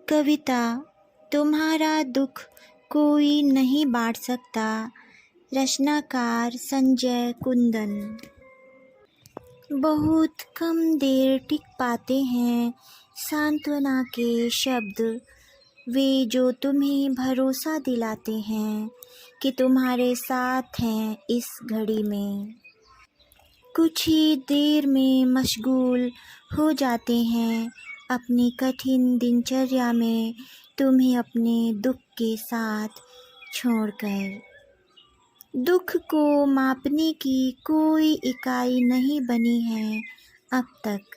कविता। तुम्हारा दुख कोई नहीं बांट सकता। रचनाकार संजय कुंदन। बहुत कम देर टिक पाते हैं सांत्वना के शब्द, वे जो तुम्हें भरोसा दिलाते हैं कि तुम्हारे साथ हैं इस घड़ी में। कुछ ही देर में मशगूल हो जाते हैं अपनी कठिन दिनचर्या में, तुम्हें अपने दुख के साथ छोड़कर। दुख को मापने की कोई इकाई नहीं बनी है अब तक।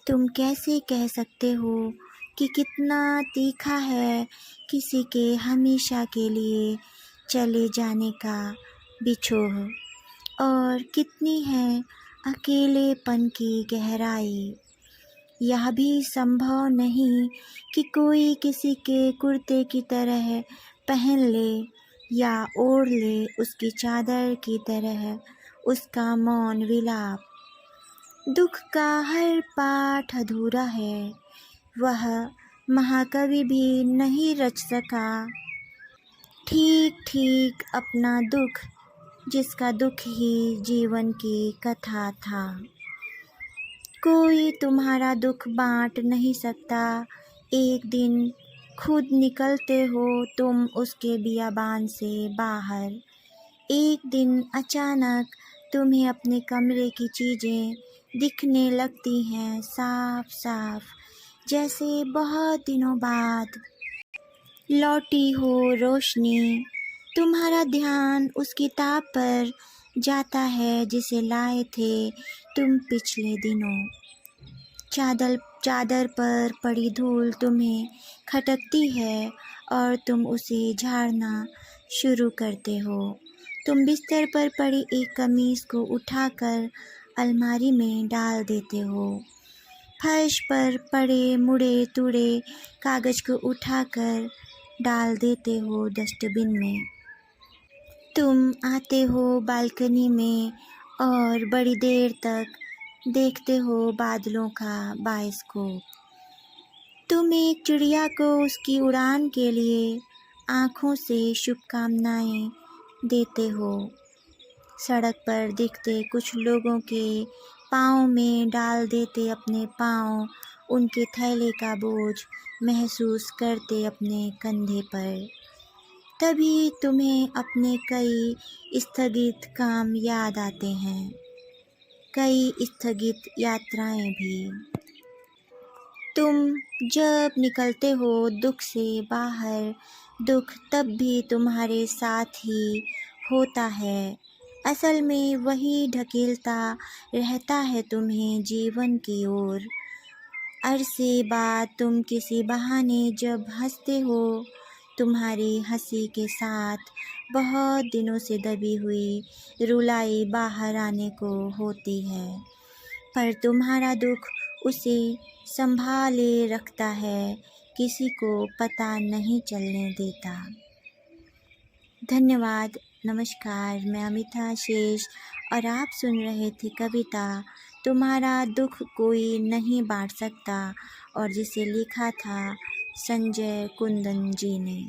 तुम कैसे कह सकते हो कि कितना तीखा है किसी के हमेशा के लिए चले जाने का बिछोह, और कितनी है अकेलेपन की गहराई। यह भी संभव नहीं कि कोई किसी के कुर्ते की तरह पहन ले या ओढ़ ले उसकी चादर की तरह उसका मौन विलाप। दुख का हर पाठ अधूरा है, वह महाकवि भी नहीं रच सका ठीक ठीक अपना दुख, जिसका दुख ही जीवन की कथा था। कोई तुम्हारा दुख बांट नहीं सकता। एक दिन खुद निकलते हो तुम उसके बियाबान से बाहर। एक दिन अचानक तुम्हें अपने कमरे की चीज़ें दिखने लगती हैं साफ साफ, जैसे बहुत दिनों बाद लौटी हो रोशनी। तुम्हारा ध्यान उस किताब पर जाता है जिसे लाए थे तुम पिछले दिनों। चादर पर पड़ी धूल तुम्हें खटकती है और तुम उसे झाड़ना शुरू करते हो। तुम बिस्तर पर पड़ी एक कमीज़ को उठाकर अलमारी में डाल देते हो। फर्श पर पड़े मुड़े तुड़े कागज़ को उठाकर डाल देते हो डस्टबिन में। तुम आते हो बालकनी में और बड़ी देर तक देखते हो बादलों का बाइस्कोप। तुम एक चिड़िया को उसकी उड़ान के लिए आँखों से शुभकामनाएं देते हो। सड़क पर दिखते कुछ लोगों के पाँव में डाल देते अपने पाँव, उनके थैले का बोझ महसूस करते अपने कंधे पर। तभी तुम्हें अपने कई स्थगित काम याद आते हैं, कई स्थगित यात्राएं भी। तुम जब निकलते हो दुख से बाहर, दुख तब भी तुम्हारे साथ ही होता है। असल में वही ढकेलता रहता है तुम्हें जीवन की ओर। अरसे बाद तुम किसी बहाने जब हंसते हो, तुम्हारी हंसी के साथ बहुत दिनों से दबी हुई रुलाई बाहर आने को होती है, पर तुम्हारा दुख उसे संभाले रखता है, किसी को पता नहीं चलने देता। धन्यवाद। नमस्कार, मैं अमिता शेष और आप सुन रहे थे कविता तुम्हारा दुख कोई नहीं बांट सकता, और जिसे लिखा था संजय कुंदन जी ने।